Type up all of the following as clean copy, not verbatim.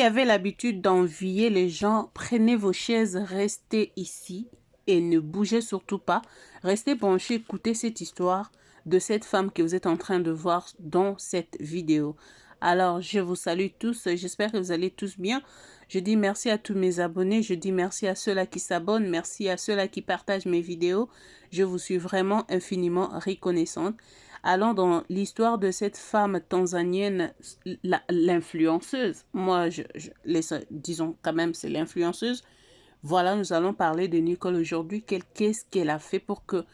avez l'habitude d'envier les gens, prenez vos chaises, restez ici et ne bougez surtout pas. Restez branchés, écoutez cette histoire de cette femme que vous êtes en train de voir dans cette vidéo. Alors, je vous salue tous, j'espère que vous allez tous bien. Je dis merci à tous mes abonnés, je dis merci à ceux-là qui s'abonnent, merci à ceux-là qui partagent mes vidéos. Je vous suis vraiment infiniment reconnaissante. Allons dans l'histoire de cette femme tanzanienne, l'influenceuse. Moi, disons quand même, c'est l'influenceuse. Voilà, nous allons parler de Nicole aujourd'hui. Qu'est-ce qu'elle a fait pour que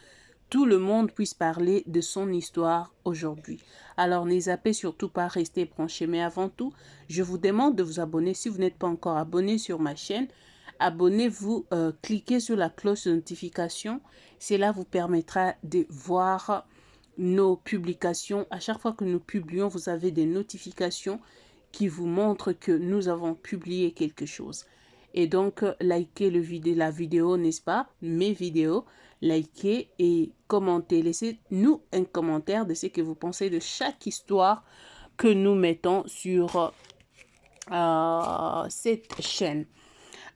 tout le monde puisse parler de son histoire aujourd'hui. Alors, ne zappez surtout pas, restez branchés. Mais avant tout, je vous demande de vous abonner. Si vous n'êtes pas encore abonné sur ma chaîne, abonnez-vous, cliquez sur la cloche de notification. Cela vous permettra de voir nos publications. À chaque fois que nous publions, vous avez des notifications qui vous montrent que nous avons publié quelque chose. Et donc, likez la vidéo, n'est-ce pas? Mes vidéos, likez et commentez. Laissez-nous un commentaire de ce que vous pensez de chaque histoire que nous mettons sur cette chaîne.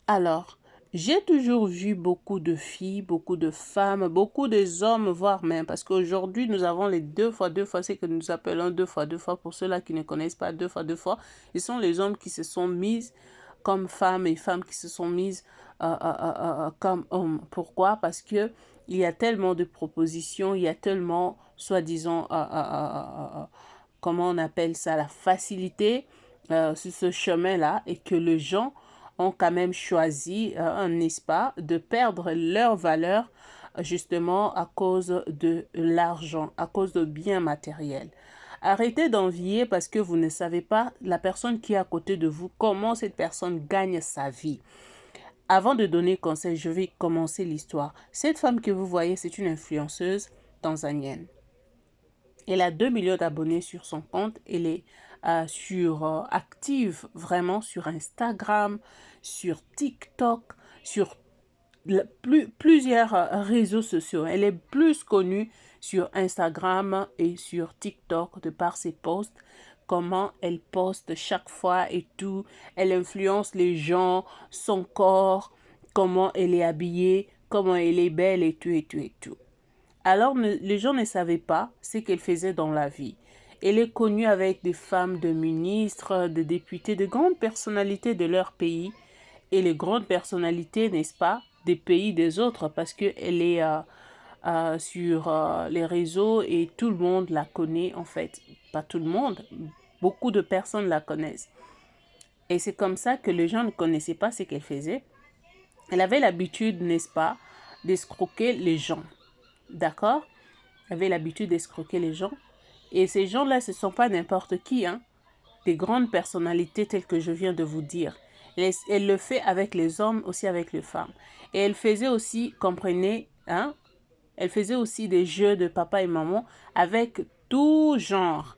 Alors, j'ai toujours vu beaucoup de filles, beaucoup de femmes, beaucoup d'hommes, voire même, parce qu'aujourd'hui, nous avons les deux fois, c'est que nous appelons deux fois, pour ceux-là qui ne connaissent pas deux fois, ils sont les hommes qui se sont mis comme femmes et femmes qui se sont mises comme hommes. Pourquoi? Parce que il y a tellement de propositions, il y a tellement, soi-disant, comment on appelle ça, la facilité sur ce chemin-là, et que les gens ont quand même choisi, n'est-ce pas, de perdre leur valeur justement à cause de l'argent, à cause de biens matériels. Arrêtez d'envier parce que vous ne savez pas la personne qui est à côté de vous, comment cette personne gagne sa vie. Avant de donner conseil, je vais commencer l'histoire. Cette femme que vous voyez, c'est une influenceuse tanzanienne. Elle a 2 millions d'abonnés sur son compte. Elle est active vraiment sur Instagram, sur TikTok, sur plusieurs réseaux sociaux. Elle est plus connue sur Instagram et sur TikTok de par ses posts, comment elle poste chaque fois et tout. Elle influence les gens, son corps, comment elle est habillée, comment elle est belle et tout et tout et tout. Alors, les gens ne savaient pas ce qu'elle faisait dans la vie. Elle est connue avec des femmes de ministres, de députés, de grandes personnalités de leur pays et les grandes personnalités, n'est-ce pas, des pays des autres, parce qu'elle est sur les réseaux et tout le monde la connaît en fait. Pas tout le monde, beaucoup de personnes la connaissent. Et c'est comme ça que les gens ne connaissaient pas ce qu'elle faisait. Elle avait l'habitude, n'est-ce pas, d'escroquer les gens. D'accord? Elle avait l'habitude d'escroquer les gens. Et ces gens-là, ce ne sont pas n'importe qui, hein. Des grandes personnalités telles que je viens de vous dire. Elle le fait avec les hommes, aussi avec les femmes. Et elle faisait aussi, comprenez, hein, elle faisait aussi des jeux de papa et maman avec tout genre.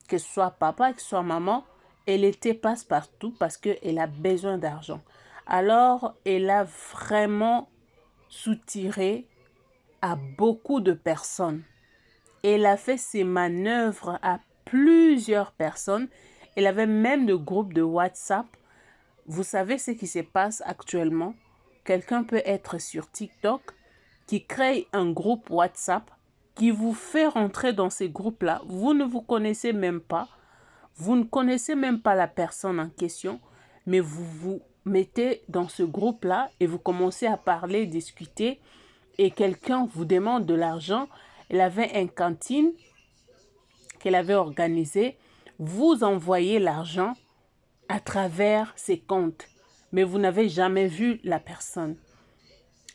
Que ce soit papa, que ce soit maman, elle était passe-partout parce qu'elle a besoin d'argent. Alors, elle a vraiment soutiré à beaucoup de personnes. Elle a fait ses manœuvres à plusieurs personnes. Elle avait même de groupes de WhatsApp. Vous savez ce qui se passe actuellement? Quelqu'un peut être sur TikTok qui crée un groupe WhatsApp qui vous fait rentrer dans ces groupes-là. Vous ne vous connaissez même pas. Vous ne connaissez même pas la personne en question, mais vous vous mettez dans ce groupe-là et vous commencez à parler, discuter, et quelqu'un vous demande de l'argent. Elle avait une cantine qu'elle avait organisée. Vous envoyez l'argent à travers ses comptes, mais vous n'avez jamais vu la personne.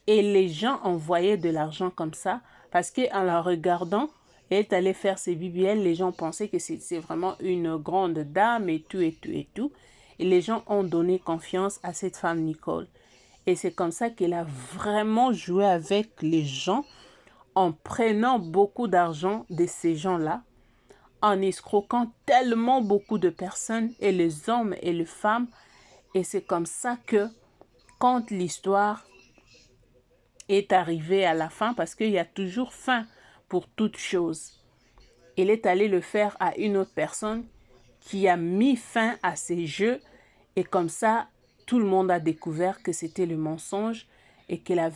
Et les gens envoyaient de l'argent comme ça parce qu'en la regardant, elle est allée faire ses BBL. Les gens pensaient que c'est vraiment une grande dame et tout et tout et tout. Et les gens ont donné confiance à cette femme Nicole. Et c'est comme ça qu'elle a vraiment joué avec les gens en prenant beaucoup d'argent de ces gens-là, en escroquant tellement beaucoup de personnes, et les hommes et les femmes. Et c'est comme ça que, quand l'histoire est arrivée à la fin, parce qu'il y a toujours fin pour toute chose, elle est allée le faire à une autre personne qui a mis fin à ces jeux Et comme ça, tout le monde a découvert que c'était le mensonge et qu'elle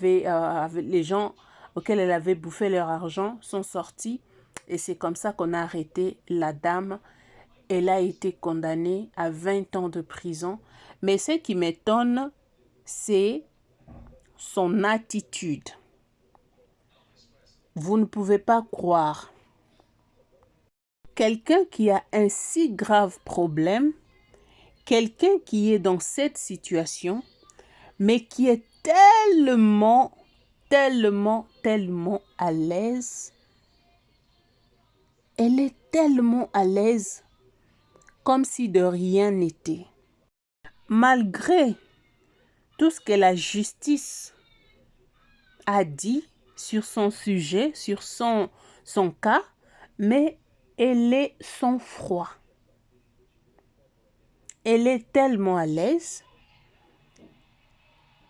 les gens auxquels elle avait bouffé leur argent sont sortis. Et c'est comme ça qu'on a arrêté la dame. Elle a été condamnée à 20 ans de prison. Mais ce qui m'étonne, c'est son attitude. Vous ne pouvez pas croire. Quelqu'un qui a un si grave problème, quelqu'un qui est dans cette situation, mais qui est tellement à l'aise. Elle est tellement à l'aise, comme si de rien n'était. Malgré tout ce que la justice a dit sur son sujet, sur son cas, mais elle est sans froid. Elle est tellement à l'aise.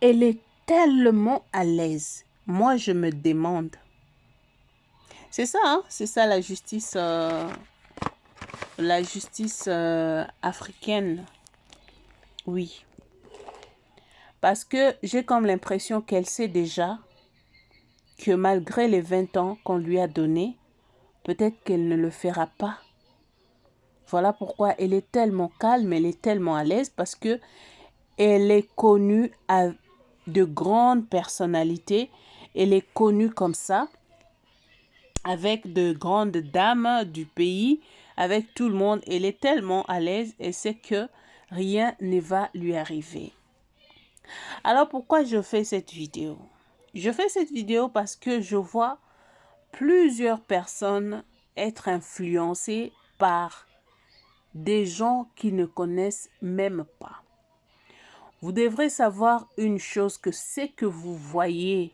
Elle est tellement à l'aise. Moi, je me demande. C'est ça, hein? C'est ça la justice africaine. Oui. Parce que j'ai comme l'impression qu'elle sait déjà que malgré les 20 ans qu'on lui a donnés, peut-être qu'elle ne le fera pas. Voilà pourquoi elle est tellement calme, elle est tellement à l'aise parce que elle est connue à de grandes personnalités. Elle est connue comme ça, avec de grandes dames du pays, avec tout le monde. Elle est tellement à l'aise et sait que rien ne va lui arriver. Alors pourquoi je fais cette vidéo? Je fais cette vidéo parce que je vois plusieurs personnes être influencées par des gens qui ne connaissent même pas. Vous devrez savoir une chose, que ce que vous voyez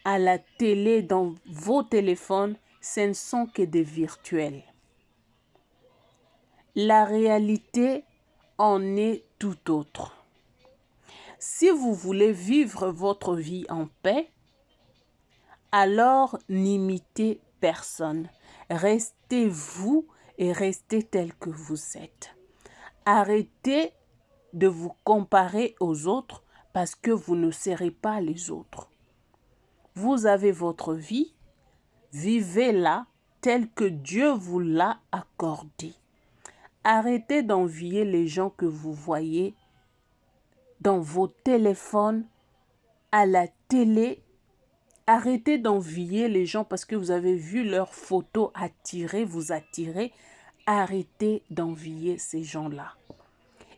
à la télé, dans vos téléphones, ce ne sont que des virtuels. La réalité en est tout autre. Si vous voulez vivre votre vie en paix, alors n'imitez personne. Restez vous et restez tel que vous êtes. Arrêtez de vous comparer aux autres parce que vous ne serez pas les autres. Vous avez votre vie, vivez-la telle que Dieu vous l'a accordée. Arrêtez d'envier les gens que vous voyez dans vos téléphones, à la télé. Arrêtez d'envier les gens parce que vous avez vu leurs photos vous attirer. Arrêtez d'envier ces gens-là.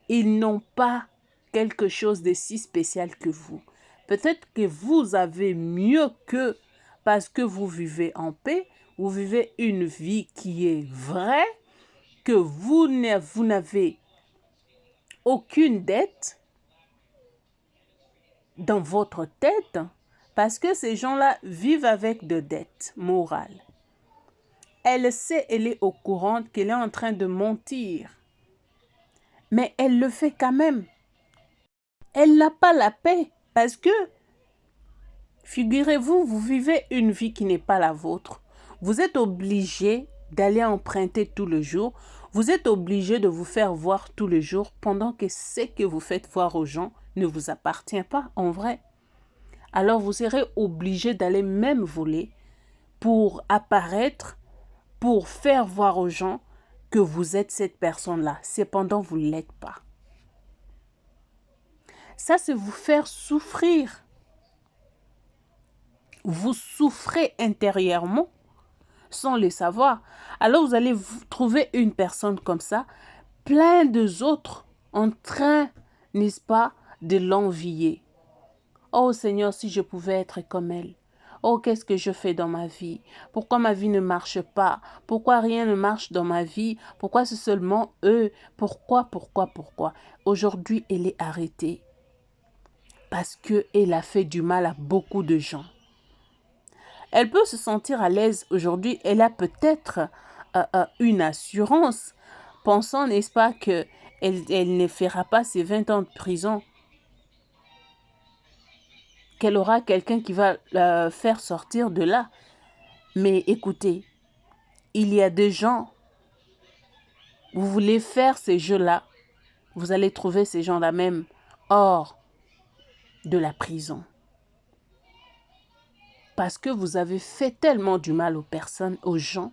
Ils n'ont pas quelque chose de si spécial que vous. Peut-être que vous avez mieux qu'eux parce que vous vivez en paix, vous vivez une vie qui est vraie, que vous n'avez aucune dette dans votre tête, parce que ces gens-là vivent avec de dettes morales. Elle sait, elle est au courant qu'elle est en train de mentir, mais elle le fait quand même. Elle n'a pas la paix parce que, figurez-vous, vous vivez une vie qui n'est pas la vôtre. Vous êtes obligé d'aller emprunter tout le jour. Vous êtes obligé de vous faire voir tous les jours pendant que ce que vous faites voir aux gens ne vous appartient pas en vrai. Alors vous serez obligé d'aller même voler pour apparaître, pour faire voir aux gens que vous êtes cette personne-là. Cependant, vous ne l'êtes pas. Ça, c'est vous faire souffrir. Vous souffrez intérieurement sans le savoir. Alors, vous allez trouver une personne comme ça, plein d'autres en train, n'est-ce pas, de l'envier. Oh Seigneur, si je pouvais être comme elle. Oh, qu'est-ce que je fais dans ma vie? Pourquoi ma vie ne marche pas? Pourquoi rien ne marche dans ma vie? Pourquoi c'est seulement eux? Pourquoi? Aujourd'hui, elle est arrêtée parce qu'elle a fait du mal à beaucoup de gens. Elle peut se sentir à l'aise aujourd'hui. Elle a peut-être une assurance, pensant, n'est-ce pas, qu'elle ne fera pas ses 20 ans de prison, qu'elle aura quelqu'un qui va la faire sortir de là. Mais écoutez, il y a des gens, vous voulez faire ces jeux-là Vous allez trouver ces gens-là même hors de la prison. Parce que vous avez fait tellement du mal aux personnes, aux gens,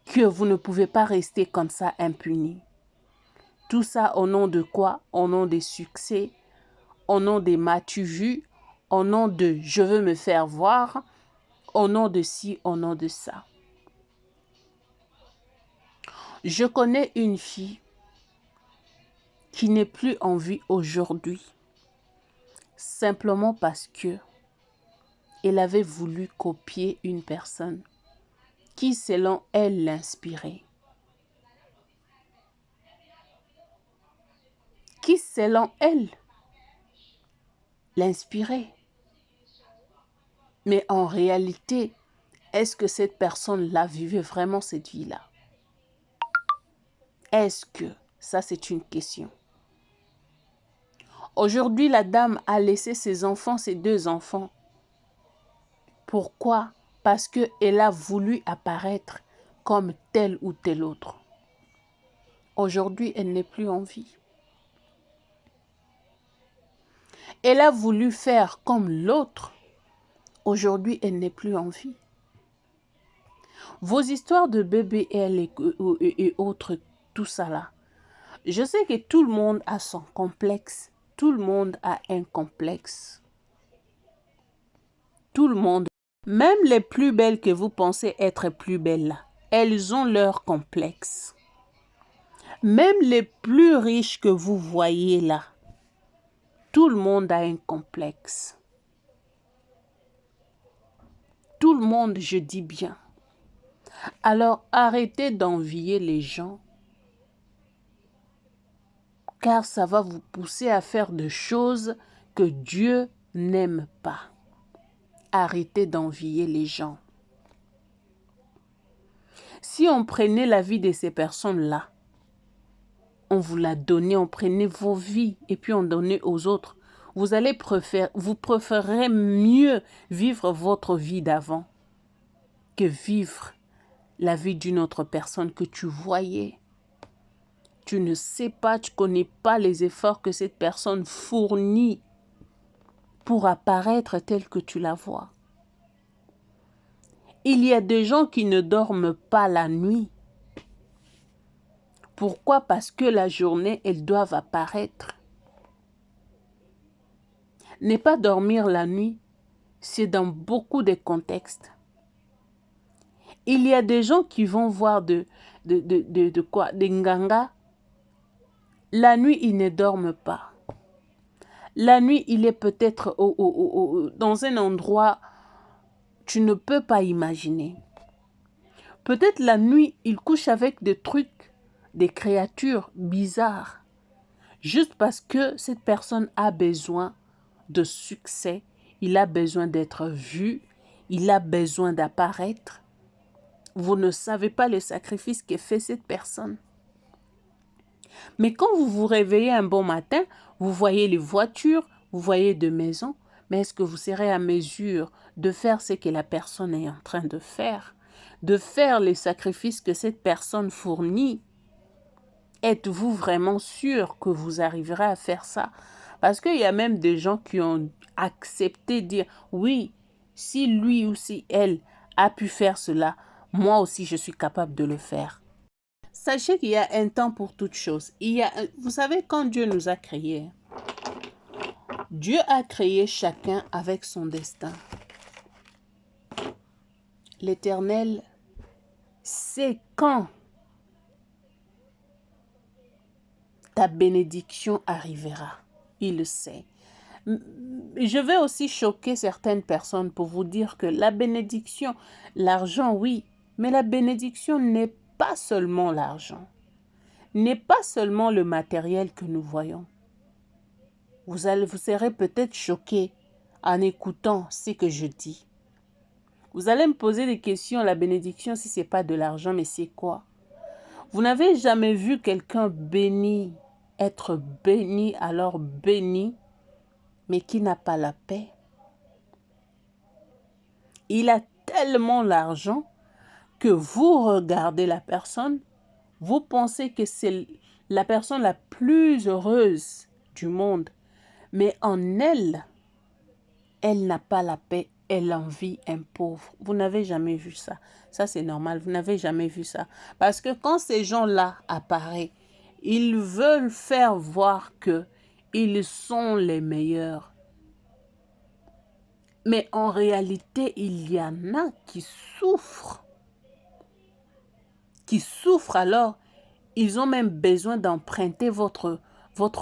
que vous ne pouvez pas rester comme ça impunis. Tout ça au nom de quoi? Au nom des succès, au nom des m'as-tu vu, au nom de je veux me faire voir, au nom de ci, au nom de ça. Je connais une fille qui n'est plus en vie aujourd'hui, simplement parce que elle avait voulu copier une personne qui, selon elle, l'inspirait. Qui, selon elle, l'inspirait. Mais en réalité, est-ce que cette personne-là vivait vraiment cette vie-là? Est-ce que, ça c'est une question. Aujourd'hui, la dame a laissé ses enfants, ses 2 enfants. Pourquoi? Parce qu'elle a voulu apparaître comme tel ou tel autre. Aujourd'hui, elle n'est plus en vie. Elle a voulu faire comme l'autre. Aujourd'hui, elle n'est plus en vie. Vos histoires de bébé et autres, tout ça là. Je sais que tout le monde a son complexe. Tout le monde a un complexe. Tout le monde. Même les plus belles que vous pensez être plus belles là, elles ont leur complexe. Même les plus riches que vous voyez là, tout le monde a un complexe. Tout le monde, je dis bien. Alors arrêtez d'envier les gens, car ça va vous pousser à faire des choses que Dieu n'aime pas. Arrêtez d'envier les gens. Si on prenait la vie de ces personnes-là, on vous l'a donné, on prenait vos vies et puis on donnait aux autres, vous préférerez mieux vivre votre vie d'avant que vivre la vie d'une autre personne que tu voyais. Tu ne sais pas, tu ne connais pas les efforts que cette personne fournit pour apparaître telle que tu la vois. Il y a des gens qui ne dorment pas la nuit. Pourquoi? Parce que la journée, elles doivent apparaître. Ne pas dormir la nuit, c'est dans beaucoup de contextes. Il y a des gens qui vont voir des nganga. La nuit, ils ne dorment pas. La nuit, il est peut-être dans un endroit tu ne peux pas imaginer. Peut-être la nuit, il couche avec des trucs, des créatures bizarres. Juste parce que cette personne a besoin de succès, il a besoin d'être vu, il a besoin d'apparaître. Vous ne savez pas le sacrifice que fait cette personne. Mais quand vous vous réveillez un bon matin, vous voyez les voitures, vous voyez des maisons, mais est-ce que vous serez à mesure de faire ce que la personne est en train de faire les sacrifices que cette personne fournit? Êtes-vous vraiment sûr que vous arriverez à faire ça? Parce qu'il y a même des gens qui ont accepté de dire, oui, si lui ou si elle a pu faire cela, moi aussi je suis capable de le faire. Sachez qu'il y a un temps pour toute chose. Vous savez, quand Dieu nous a créés, Dieu a créé chacun avec son destin. L'Éternel sait quand ta bénédiction arrivera. Il le sait. Je vais aussi choquer certaines personnes pour vous dire que la bénédiction, l'argent, oui, mais la bénédiction n'est pas seulement l'argent, n'est pas seulement le matériel que nous voyons. Vous serez peut-être choqué en écoutant ce que je dis. Vous allez me poser des questions, la bénédiction, si ce n'est pas de l'argent, mais c'est quoi? Vous n'avez jamais vu quelqu'un béni, être béni, alors béni, mais qui n'a pas la paix? Il a tellement l'argent que vous regardez la personne, vous pensez que c'est la personne la plus heureuse du monde. Mais en elle, elle n'a pas la paix, elle envie un pauvre. Vous n'avez jamais vu ça. Ça, c'est normal, vous n'avez jamais vu ça. Parce que quand ces gens-là apparaissent, ils veulent faire voir que ils sont les meilleurs. Mais en réalité, il y en a qui souffrent. Qui souffrent alors. Ils ont même besoin d'emprunter votre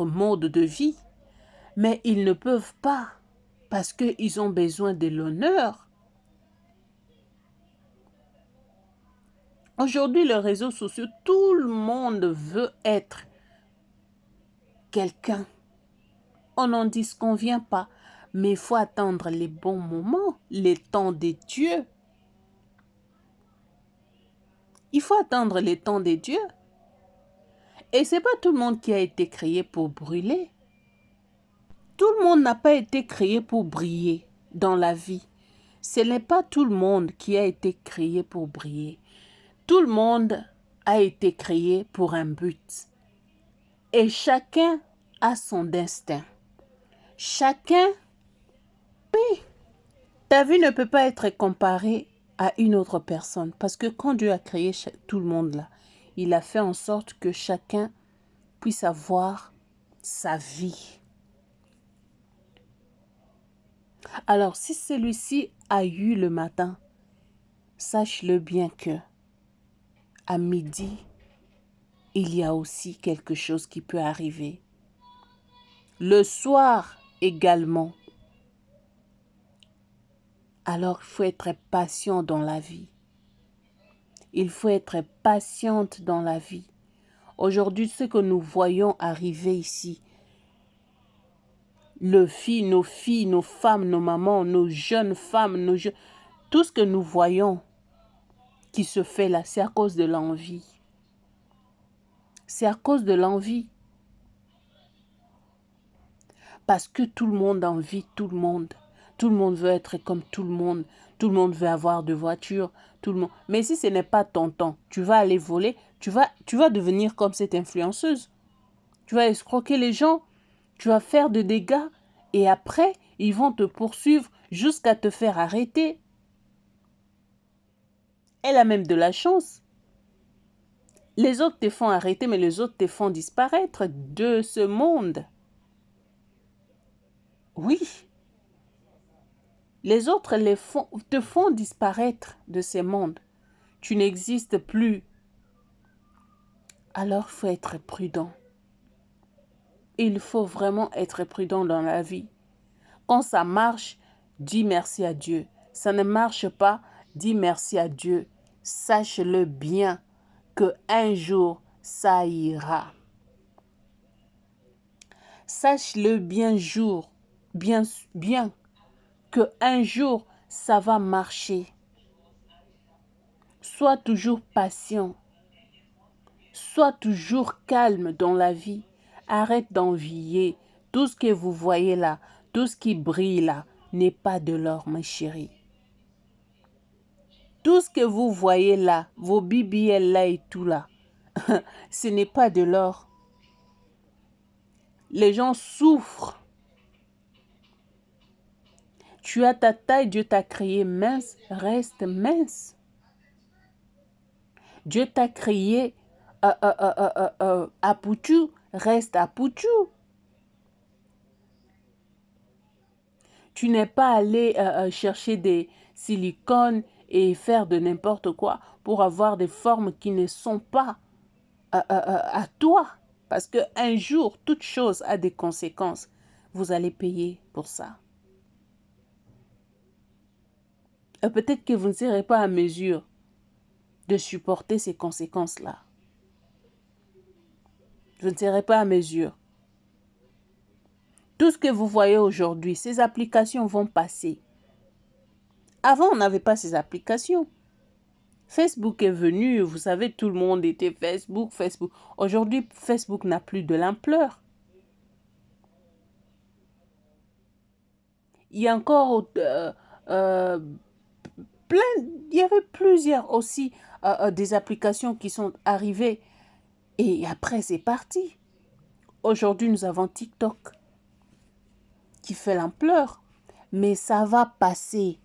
mode de vie. Mais ils ne peuvent pas. Parce qu'ils ont besoin de l'honneur. Aujourd'hui, les réseaux sociaux, tout le monde veut être quelqu'un. On n'en disconvient pas. Mais il faut attendre les bons moments, les temps des dieux. Il faut attendre les temps des dieux. Et ce n'est pas tout le monde qui a été créé pour brûler. Tout le monde n'a pas été créé pour briller dans la vie. Ce n'est pas tout le monde qui a été créé pour briller. Tout le monde a été créé pour un but. Et chacun a son destin. Chacun, oui, ta vie ne peut pas être comparée à une autre personne. Parce que quand Dieu a créé tout le monde là, il a fait en sorte que chacun puisse avoir sa vie. Alors, si celui-ci a eu le matin, sache-le bien que à midi, il y a aussi quelque chose qui peut arriver. Le soir également. Alors, il faut être patient dans la vie. Il faut être patiente dans la vie. Aujourd'hui, ce que nous voyons arriver ici, nos filles, nos femmes, nos mamans, nos jeunes femmes, tout ce que nous voyons qui se fait là, c'est à cause de l'envie. C'est à cause de l'envie. Parce que tout le monde envie tout le monde. Tout le monde veut être comme tout le monde. Tout le monde veut avoir de voitures. Tout le monde. Mais si ce n'est pas ton temps, tu vas aller voler, tu vas devenir comme cette influenceuse. Tu vas escroquer les gens, tu vas faire des dégâts et après, ils vont te poursuivre jusqu'à te faire arrêter. Elle a même de la chance. Les autres te font arrêter, mais les autres te font disparaître de ce monde. Oui. Les autres te font disparaître de ces mondes. Tu n'existes plus. Alors, il faut être prudent. Il faut vraiment être prudent dans la vie. Quand ça marche, dis merci à Dieu. Ça ne marche pas, dis merci à Dieu. Sache-le bien que un jour, ça ira. Sache-le bien que un jour, ça va marcher. Sois toujours patient. Sois toujours calme dans la vie. Arrête d'envier. Tout ce que vous voyez là, tout ce qui brille là, n'est pas de l'or, ma chérie. Tout ce que vous voyez là, vos BBL là et tout là, ce n'est pas de l'or. Les gens souffrent. Tu as ta taille, Dieu t'a créé mince, reste mince. Dieu t'a créé à Poutou, reste à Poutou. Tu n'es pas allé chercher des silicones et faire de n'importe quoi pour avoir des formes qui ne sont pas à toi. Parce qu'un jour, toute chose a des conséquences. Vous allez payer pour ça. Et peut-être que vous ne serez pas à mesure de supporter ces conséquences-là. Vous ne serez pas à mesure. Tout ce que vous voyez aujourd'hui, ces applications vont passer. Avant, on n'avait pas ces applications. Facebook est venu, vous savez, tout le monde était Facebook. Aujourd'hui, Facebook n'a plus de l'ampleur. Il y a encore il y avait plusieurs aussi des applications qui sont arrivées. Et après, c'est parti. Aujourd'hui, nous avons TikTok qui fait l'ampleur. Mais ça va passer.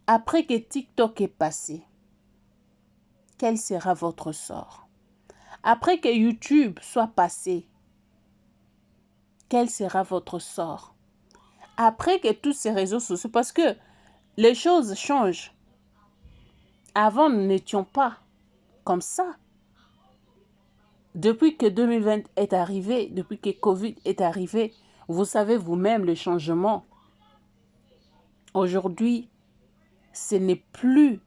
Après que TikTok est passé, quel sera votre sort? Après que YouTube soit passé, quel sera votre sort? Après que tous ces réseaux sociaux, parce que les choses changent. Avant, nous n'étions pas comme ça. Depuis que 2020 est arrivé, depuis que Covid est arrivé, vous savez vous-même le changement. Aujourd'hui, ce n'est plus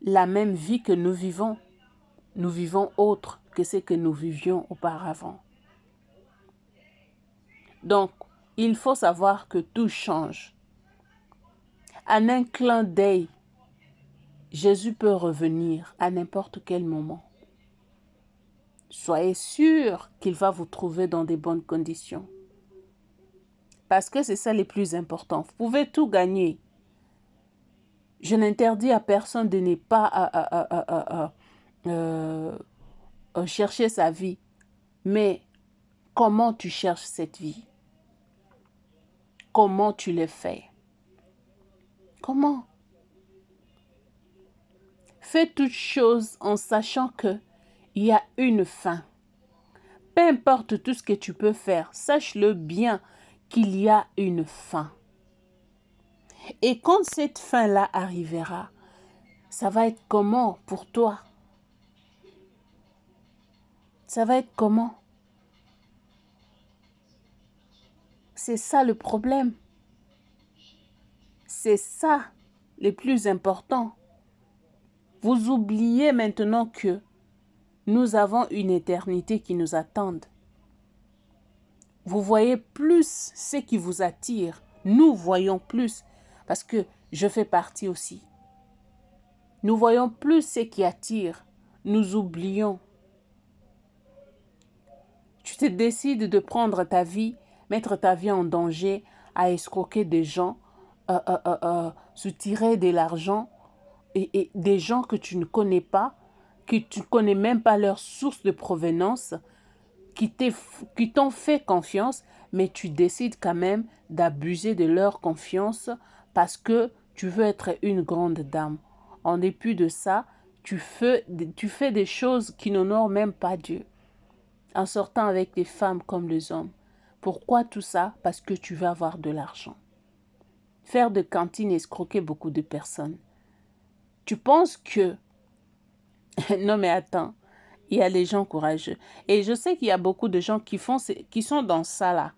la même vie que nous vivons. Nous vivons autre que ce que nous vivions auparavant. Donc, il faut savoir que tout change. En un clin d'œil, Jésus peut revenir à n'importe quel moment. Soyez sûr qu'il va vous trouver dans des bonnes conditions. Parce que c'est ça le plus important. Vous pouvez tout gagner. Je n'interdis à personne de ne pas chercher sa vie. Mais comment tu cherches cette vie? Comment tu le fais? Comment? Fais toutes choses en sachant qu'il y a une fin. Peu importe tout ce que tu peux faire, sache-le bien qu'il y a une fin. Et quand cette fin-là arrivera, ça va être comment pour toi? Ça va être comment? C'est ça le problème. C'est ça le plus important. Vous oubliez maintenant que nous avons une éternité qui nous attend. Vous voyez plus ce qui vous attire. Nous voyons plus parce que je fais partie aussi. Nous voyons plus ce qui attire. Nous oublions. Tu te décides de prendre ta vie, mettre ta vie en danger, à escroquer des gens, soutirer de l'argent et des gens que tu ne connais pas, que tu ne connais même pas leur source de provenance, qui t'ont fait confiance, mais tu décides quand même d'abuser de leur confiance parce que tu veux être une grande dame. En dépit de ça, tu fais des choses qui n'honorent même pas Dieu, en sortant avec les femmes comme les hommes. Pourquoi tout ça? Parce que tu veux avoir de l'argent. Faire de cantine, escroquer beaucoup de personnes. Tu penses que... Non mais attends, il y a les gens courageux. Et je sais qu'il y a beaucoup de gens qui sont dans ça là.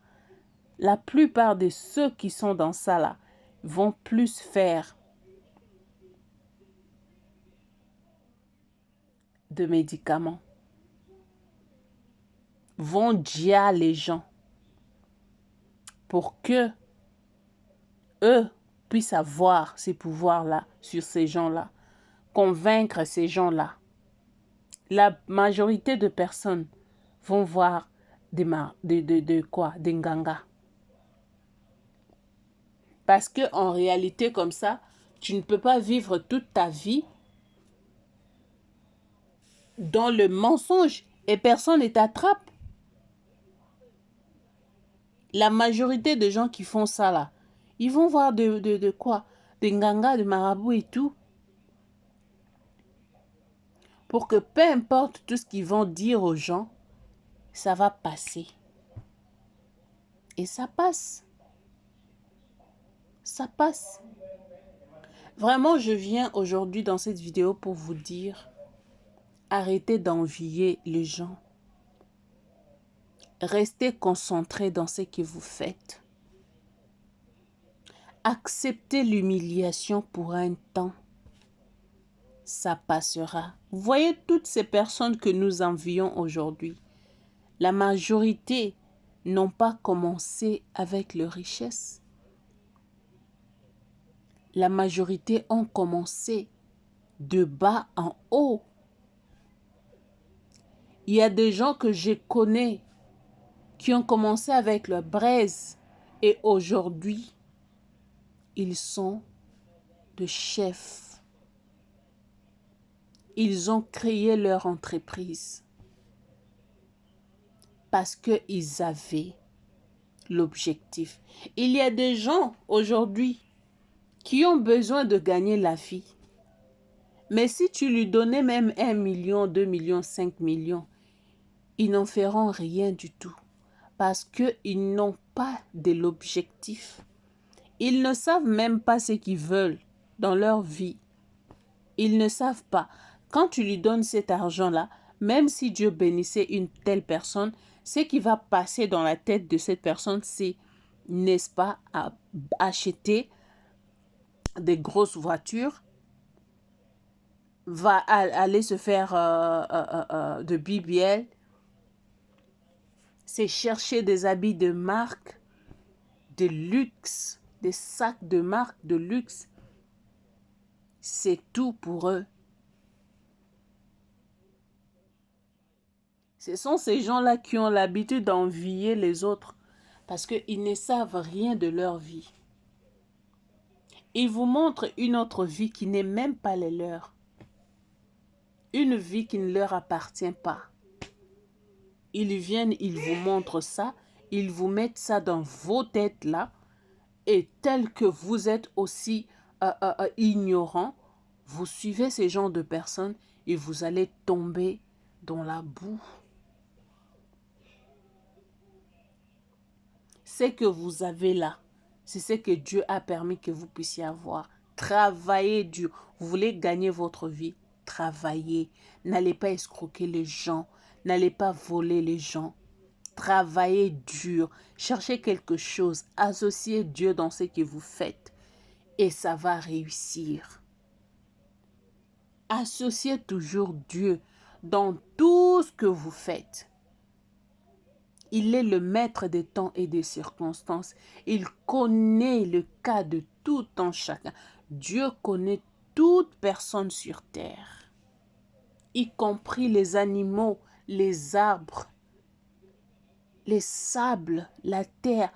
La plupart de ceux qui sont dans ça là vont plus faire de médicaments. Vont dire les gens pour que eux puissent avoir ces pouvoirs-là sur ces gens-là. Convaincre ces gens-là. La majorité de personnes vont voir des nganga. Parce que en réalité, comme ça, tu ne peux pas vivre toute ta vie dans le mensonge et personne ne t'attrape. La majorité des gens qui font ça là, ils vont voir de quoi? Des nganga, de marabout et tout. Pour que peu importe tout ce qu'ils vont dire aux gens, ça va passer. Et ça passe. Ça passe. Vraiment, je viens aujourd'hui dans cette vidéo pour vous dire, arrêtez d'envier les gens. Restez concentrés dans ce que vous faites. Acceptez l'humiliation pour un temps. Ça passera. Vous voyez toutes ces personnes que nous envions aujourd'hui. La majorité n'ont pas commencé avec leur richesse. La majorité ont commencé de bas en haut. Il y a des gens que je connais qui ont commencé avec leur braise et aujourd'hui, ils sont de chefs. ils ont créé leur entreprise parce qu'ils avaient l'objectif. Il y a des gens aujourd'hui qui ont besoin de gagner la vie. Mais si tu lui donnais même 1 million, 2 millions, 5 millions, ils n'en feront rien du tout parce qu'ils n'ont pas de l'objectif. Ils ne savent même pas ce qu'ils veulent dans leur vie. Ils ne savent pas. Quand tu lui donnes cet argent-là, même si Dieu bénissait une telle personne, ce qui va passer dans la tête de cette personne, c'est, n'est-ce pas, à acheter des grosses voitures, va aller se faire de BBL, c'est chercher des habits de marque, de luxe, des sacs de marque de luxe. C'est tout pour eux. Ce sont ces gens-là qui ont l'habitude d'envier les autres parce qu'ils ne savent rien de leur vie. Ils vous montrent une autre vie qui n'est même pas la leur. Une vie qui ne leur appartient pas. Ils viennent, ils vous montrent ça, ils vous mettent ça dans vos têtes là, et tel que vous êtes aussi ignorants, vous suivez ces genres de personnes et vous allez tomber dans la boue. Ce que vous avez là, c'est ce que Dieu a permis que vous puissiez avoir. Travaillez dur. Vous voulez gagner votre vie, travaillez. N'allez pas escroquer les gens. N'allez pas voler les gens. Travaillez dur. Cherchez quelque chose. Associez Dieu dans ce que vous faites. Et ça va réussir. Associez toujours Dieu dans tout ce que vous faites. Il est le maître des temps et des circonstances. Il connaît le cas de tout en chacun. Dieu connaît toute personne sur terre, y compris les animaux, les arbres, les sables, la terre.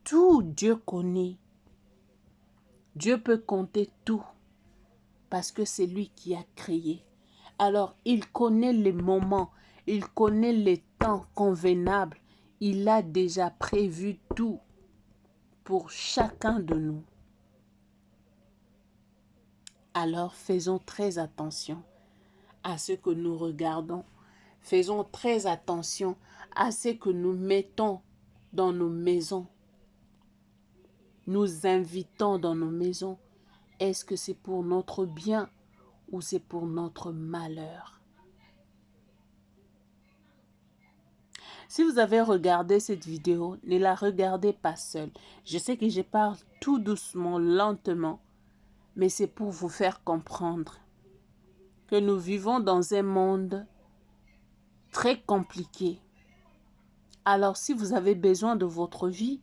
Tout Dieu connaît. Dieu peut compter tout parce que c'est lui qui a créé. Alors, il connaît les moments, il connaît les temps convenables. Il a déjà prévu tout pour chacun de nous. Alors, faisons très attention à ce que nous regardons. Faisons très attention à ce que nous mettons dans nos maisons. Nous invitons dans nos maisons. Est-ce que c'est pour notre bien ou c'est pour notre malheur? Si vous avez regardé cette vidéo, ne la regardez pas seule. Je sais que je parle tout doucement, lentement, mais c'est pour vous faire comprendre que nous vivons dans un monde très compliqué. Alors, si vous avez besoin de votre vie,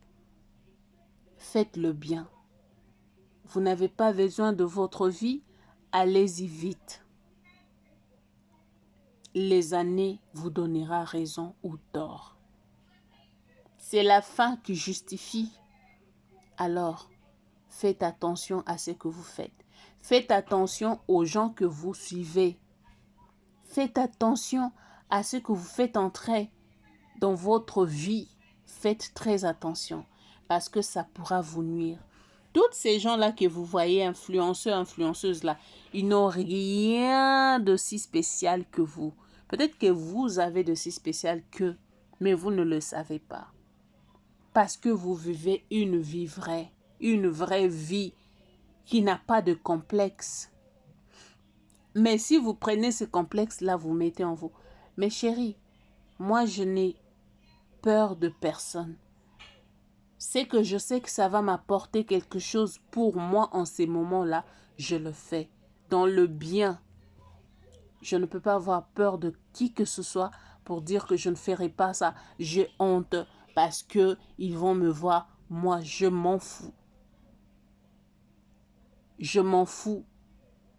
faites-le bien. Vous n'avez pas besoin de votre vie, allez-y vite. Les années vous donnera raison ou tort. C'est la fin qui justifie. Alors, faites attention à ce que vous faites. Faites attention aux gens que vous suivez. Faites attention à ce que vous faites entrer dans votre vie. Faites très attention parce que ça pourra vous nuire. Toutes ces gens-là que vous voyez, influenceurs, influenceuses là, ils n'ont rien de si spécial que vous. Peut-être que vous avez de si spécial qu'eux, mais vous ne le savez pas. Parce que vous vivez une vraie vie qui n'a pas de complexe. Mais si vous prenez ce complexe-là, vous mettez en vous. Mais chérie, moi je n'ai peur de personne. C'est que je sais que ça va m'apporter quelque chose pour moi en ces moments-là, je le fais. Dans le bien, je ne peux pas avoir peur de qui que ce soit pour dire que je ne ferai pas ça. J'ai honte parce que ils vont me voir. Moi, je m'en fous. Je m'en fous.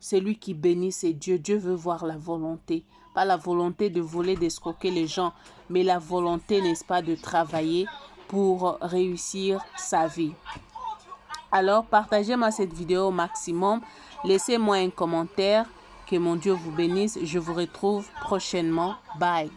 C'est lui qui bénit, c'est Dieu. Dieu veut voir la volonté. Pas la volonté de voler, d'escroquer les gens, mais la volonté, n'est-ce pas, de travailler pour réussir sa vie. Alors, partagez-moi cette vidéo au maximum. Laissez-moi un commentaire. Que mon Dieu vous bénisse. Je vous retrouve prochainement. Bye.